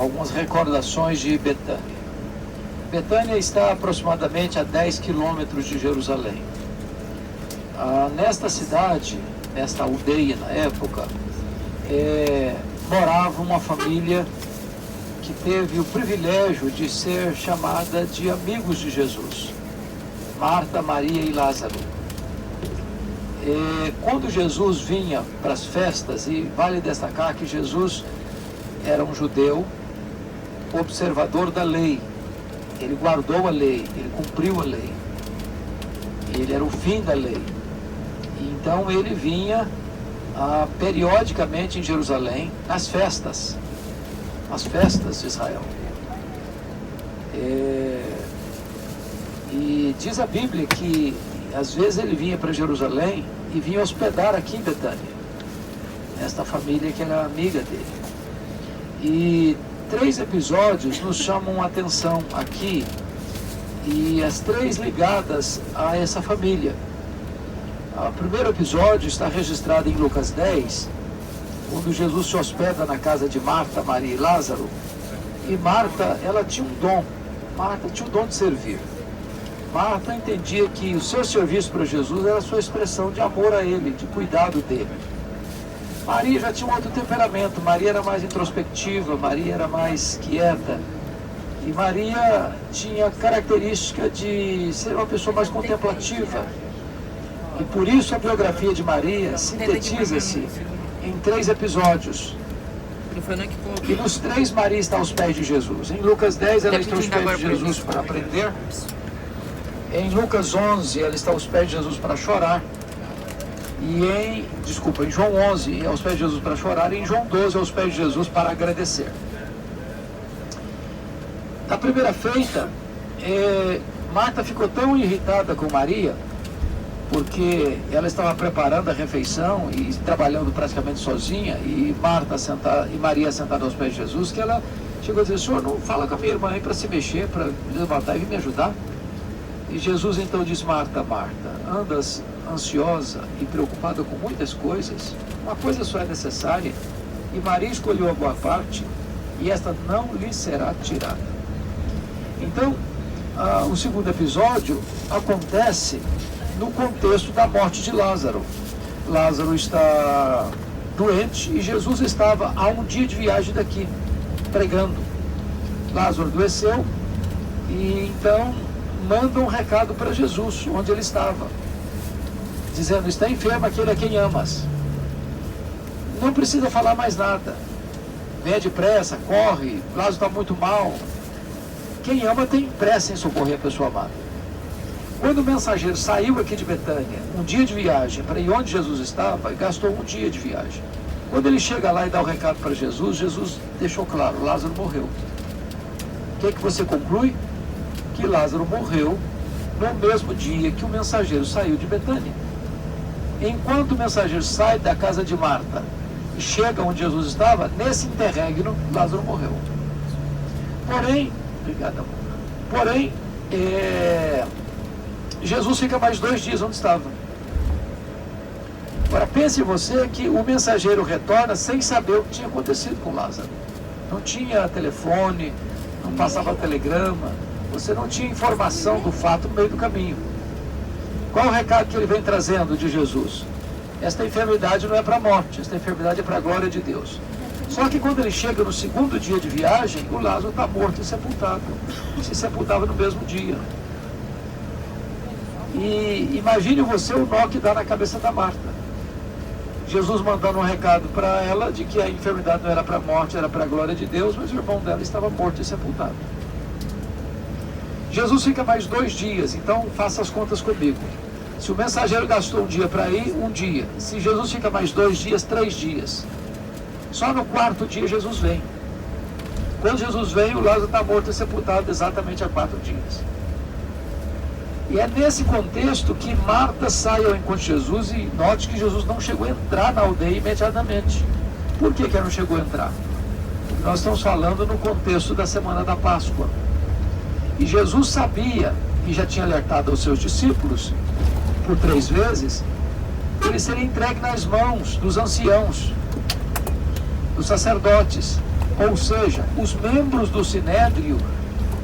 algumas recordações de Betânia. Betânia está aproximadamente a 10 quilômetros de Jerusalém. Nesta cidade, nesta aldeia na época, morava uma família que teve o privilégio de ser chamada de amigos de Jesus. Marta, Maria e Lázaro. Quando Jesus vinha para as festas, e vale destacar que Jesus era um judeu, observador da lei, ele guardou a lei, ele cumpriu a lei, ele era o fim da lei. Então ele vinha periodicamente em Jerusalém nas festas, as festas de Israel. E diz a Bíblia que às vezes ele vinha para Jerusalém e vinha hospedar aqui em Betânia, esta família que era amiga dele. E 3 episódios nos chamam a atenção aqui, e as 3 ligadas a essa família. O primeiro episódio está registrado em Lucas 10, quando Jesus se hospeda na casa de Marta, Maria e Lázaro. E Marta, ela tinha um dom. Marta tinha o dom de servir. Marta entendia que o seu serviço para Jesus era a sua expressão de amor a ele, de cuidado dele. Maria já tinha um outro temperamento. Maria era mais introspectiva, Maria era mais quieta. E Maria tinha a característica de ser uma pessoa mais contemplativa. E por isso a biografia de Maria sintetiza-se em 3 episódios. E nos 3 Maria está aos pés de Jesus. Em Lucas 10 ela está aos pés de Jesus para aprender. Em Lucas 11 ela está aos pés de Jesus para chorar. E em João 11 aos pés de Jesus para chorar. E em João 12 aos pés de Jesus para agradecer. Na primeira feita, Marta ficou tão irritada com Maria, porque ela estava preparando a refeição e trabalhando praticamente sozinha, e Maria sentada aos pés de Jesus, que ela chegou a dizer: Senhor, não fala com a minha irmã aí para se mexer, para levantar e vir me ajudar? E Jesus então disse: Marta, Marta, andas ansiosa e preocupada com muitas coisas, uma coisa só é necessária, e Maria escolheu a boa parte, e esta não lhe será tirada. Então, o segundo episódio acontece no contexto da morte de Lázaro. Lázaro está doente e Jesus estava a 1 dia de viagem daqui, pregando. Lázaro adoeceu e então manda um recado para Jesus, onde ele estava, dizendo: está enfermo aquele a quem amas. Não precisa falar mais nada. Venha depressa, corre, Lázaro está muito mal. Quem ama tem pressa em socorrer a pessoa amada. Quando o mensageiro saiu aqui de Betânia, 1 dia de viagem, para ir onde Jesus estava, gastou 1 dia de viagem. Quando ele chega lá e dá o recado para Jesus, Jesus deixou claro: Lázaro morreu. O que é que você conclui? Que Lázaro morreu no mesmo dia que o mensageiro saiu de Betânia. Enquanto o mensageiro sai da casa de Marta e chega onde Jesus estava, nesse interregno, Lázaro morreu. Porém, Jesus fica mais 2 dias onde estava. Agora pense você que o mensageiro retorna sem saber o que tinha acontecido com Lázaro. Não tinha telefone, não passava telegrama, você não tinha informação do fato no meio do caminho. Qual o recado que ele vem trazendo de Jesus? Esta enfermidade não é para a morte, esta enfermidade é para a glória de Deus. Só que quando ele chega no 2º dia de viagem, o Lázaro está morto e sepultado. Se sepultava no mesmo dia. E imagine você o nó que dá na cabeça da Marta. Jesus mandando um recado para ela de que a enfermidade não era para a morte, era para a glória de Deus, mas o irmão dela estava morto e sepultado. Jesus fica mais 2 dias, então faça as contas comigo. Se o mensageiro gastou 1 dia para ir, 1 dia. Se Jesus fica mais 2 dias, 3 dias. Só no 4º dia Jesus vem. Quando Jesus vem, o Lázaro está morto e sepultado exatamente há 4 dias. E é nesse contexto que Marta sai ao encontro de Jesus, e note que Jesus não chegou a entrar na aldeia imediatamente. Por que ela não chegou a entrar? Porque nós estamos falando no contexto da semana da Páscoa. E Jesus sabia, e já tinha alertado aos seus discípulos, por 3 vezes, que ele seria entregue nas mãos dos anciãos, dos sacerdotes, Ou seja, os membros do Sinédrio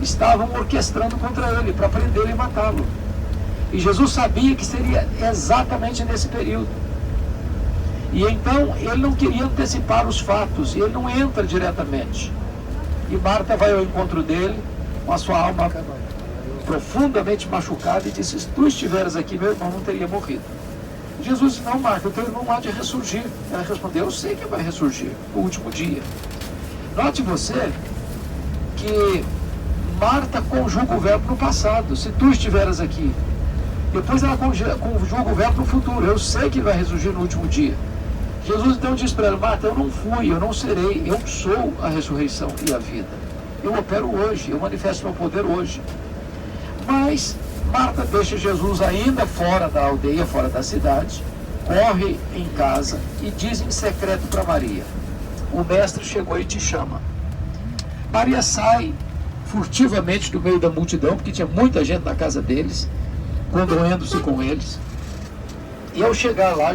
estavam orquestrando contra ele, para prendê-lo e matá-lo. E Jesus sabia que seria exatamente nesse período. E então ele não queria antecipar os fatos, e ele não entra diretamente. E Marta vai ao encontro dele, com a sua alma profundamente machucada, e disse: se tu estiveres aqui, meu irmão não teria morrido. Jesus disse: não, Marta, o teu irmão há de ressurgir. Ela respondeu: eu sei que vai ressurgir no último dia. Note você que Marta conjuga o verbo no passado: se tu estiveres aqui. Depois ela conjuga o verbo no futuro: eu sei que vai ressurgir no último dia. Jesus então diz para ela: Marta, eu não fui, eu não serei, eu sou a ressurreição e a vida. Eu opero hoje, eu manifesto meu poder hoje. Mas Marta deixa Jesus ainda fora da aldeia, fora da cidade, corre em casa e diz em secreto para Maria: o mestre chegou e te chama. Maria sai furtivamente do meio da multidão, porque tinha muita gente na casa deles, condoendo-se com eles. E ao chegar lá,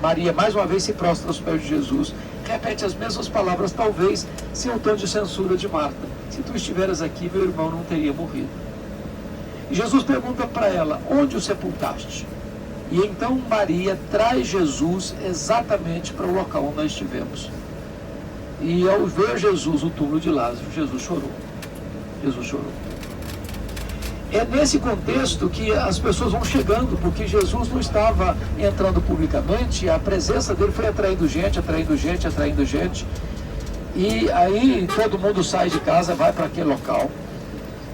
Maria mais uma vez se prostra aos pés de Jesus, repete as mesmas palavras, talvez sem um tom de censura de Marta: se tu estiveras aqui, meu irmão não teria morrido. E Jesus pergunta para ela: onde o sepultaste? E então Maria traz Jesus exatamente para o local onde nós estivemos. E ao ver Jesus, o túmulo de Lázaro, Jesus chorou. Jesus chorou. É nesse contexto que as pessoas vão chegando, porque Jesus não estava entrando publicamente, a presença dele foi atraindo gente, atraindo gente, atraindo gente. E aí todo mundo sai de casa, vai para aquele local.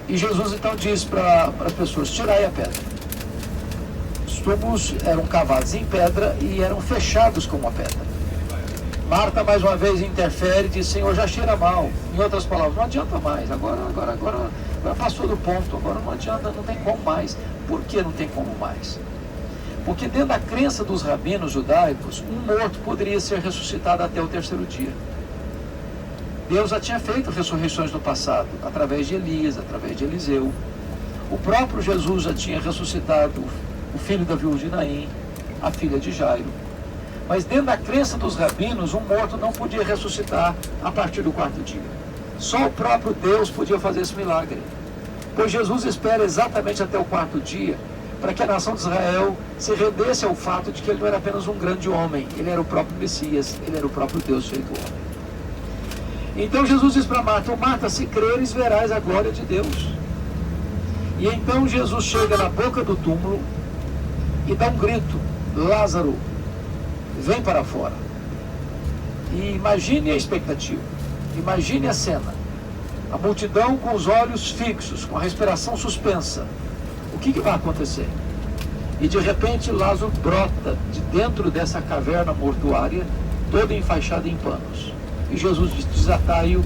E Jesus então diz para as pessoas: tirai a pedra. Os túmulos eram cavados em pedra e eram fechados com uma pedra. Marta mais uma vez interfere e diz: Senhor, já cheira mal. Em outras palavras, não adianta mais, agora passou do ponto, agora não adianta, não tem como mais. Por que não tem como mais? Porque dentro da crença dos rabinos judaicos, um morto poderia ser ressuscitado até o terceiro dia. Deus já tinha feito ressurreições no passado, através de Elias, através de Eliseu. O próprio Jesus já tinha ressuscitado o filho da viúva de Naim, a filha de Jairo. Mas dentro da crença dos rabinos, um morto não podia ressuscitar a partir do quarto dia. Só o próprio Deus podia fazer esse milagre. Pois Jesus espera exatamente até o quarto dia, para que a nação de Israel se rendesse ao fato de que ele não era apenas um grande homem, ele era o próprio Messias, ele era o próprio Deus feito homem. Então Jesus diz para Marta: Marta, se creres, verás a glória de Deus. E então Jesus chega na boca do túmulo e dá um grito: Lázaro, vem para fora. E imagine a expectativa, imagine a cena. A multidão com os olhos fixos, com a respiração suspensa. O que vai acontecer? E de repente Lázaro brota de dentro dessa caverna mortuária, todo enfaixado em panos. E Jesus diz: desatai-o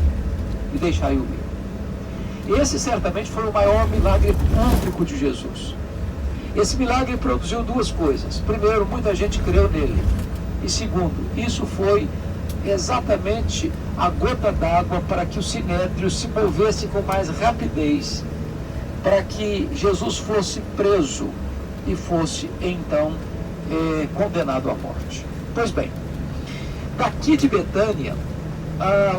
e deixai-o ir. Esse certamente foi o maior milagre público de Jesus. Esse milagre produziu duas coisas: primeiro, muita gente creu nele, e segundo, isso foi exatamente a gota d'água para que o Sinédrio se movesse com mais rapidez, para que Jesus fosse preso e fosse então condenado à morte. Pois bem, daqui de Betânia,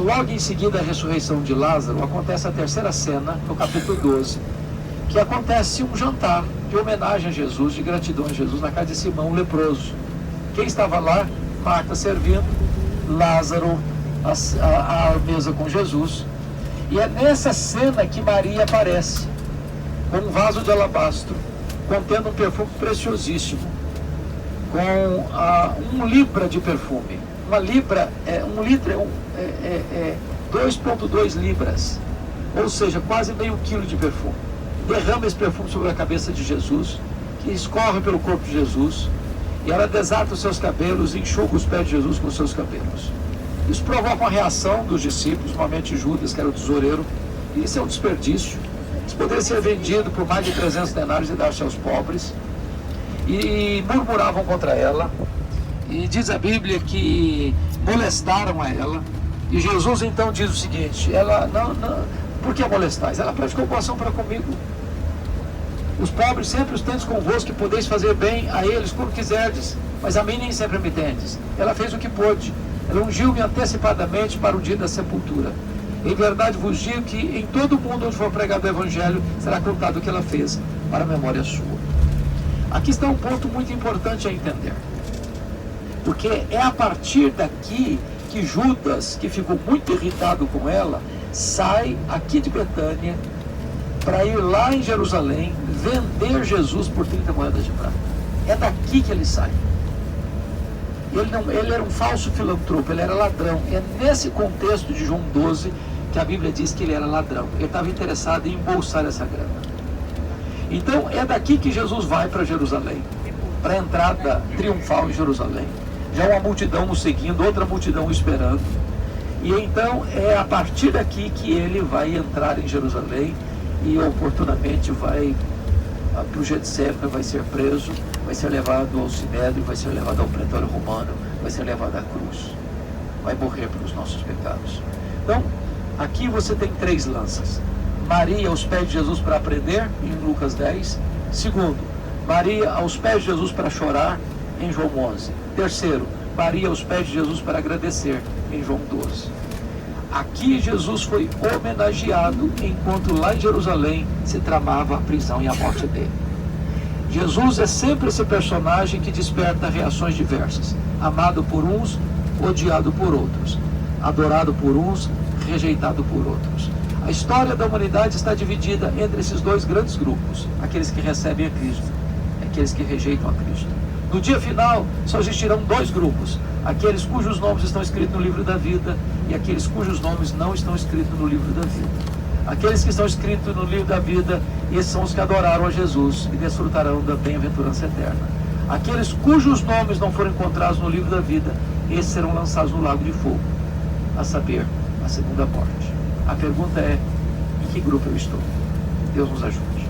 logo em seguida a ressurreição de Lázaro, acontece a terceira cena, no capítulo 12, que acontece um jantar de homenagem a Jesus, de gratidão a Jesus, na casa de Simão, o leproso. Quem estava lá? Marta servindo, Lázaro à mesa com Jesus. E é nessa cena que Maria aparece, com um vaso de alabastro, contendo um perfume preciosíssimo, com 1 libra de perfume. Uma libra, 1 litro é 2,2 libras, ou seja, quase meio quilo de perfume. Derrama esse perfume sobre a cabeça de Jesus, que escorre pelo corpo de Jesus, e ela desata os seus cabelos e enxuga os pés de Jesus com os seus cabelos. Isso provoca uma reação dos discípulos, normalmente Judas, que era o tesoureiro. E isso é um desperdício. Isso poderia ser vendido por mais de 300 denários e dar-se aos pobres. E murmuravam contra ela. E diz a Bíblia que molestaram a ela. E Jesus então diz o seguinte: por que molestais? Ela praticou boa ação para comigo. Os pobres sempre os tendes convosco, que podeis fazer bem a eles como quiserdes, mas a mim nem sempre me tendes. Ela fez o que pôde. Ela ungiu-me antecipadamente para o dia da sepultura. Em verdade vos digo que em todo o mundo onde for pregado o Evangelho, será contado o que ela fez para a memória sua. Aqui está um ponto muito importante a entender. Porque é a partir daqui que Judas, que ficou muito irritado com ela, sai aqui de Betânia para ir lá em Jerusalém vender Jesus por 30 moedas de prata. É daqui que ele sai. Ele era um falso filantropo, ele era ladrão. É nesse contexto de João 12 que a Bíblia diz que ele era ladrão. Ele estava interessado em embolsar essa grana. Então é daqui que Jesus vai para Jerusalém, para a entrada triunfal em Jerusalém. Já uma multidão o seguindo, outra multidão o esperando. E então é a partir daqui que ele vai entrar em Jerusalém e oportunamente vai para o Getsemane, vai ser preso, vai ser levado ao Sinédrio, vai ser levado ao pretório romano, vai ser levado à cruz, vai morrer pelos nossos pecados. Então, aqui você tem 3 lanças. Maria aos pés de Jesus para aprender, em Lucas 10. Segundo, Maria aos pés de Jesus para chorar, em João 11. Terceiro, Maria aos pés de Jesus para agradecer, em João 12. Aqui Jesus foi homenageado, enquanto lá em Jerusalém se tramava a prisão e a morte dele. Jesus é sempre esse personagem que desperta reações diversas. Amado por uns, odiado por outros. Adorado por uns, rejeitado por outros. A história da humanidade está dividida entre esses 2 grandes grupos. Aqueles que recebem a Cristo, aqueles que rejeitam a Cristo. No dia final, só existirão 2 grupos. Aqueles cujos nomes estão escritos no livro da vida e aqueles cujos nomes não estão escritos no livro da vida. Aqueles que estão escritos no livro da vida, esses são os que adoraram a Jesus e desfrutarão da bem-aventurança eterna. Aqueles cujos nomes não foram encontrados no livro da vida, esses serão lançados no lago de fogo, a saber, a segunda morte. A pergunta é, em que grupo eu estou? Deus nos ajude.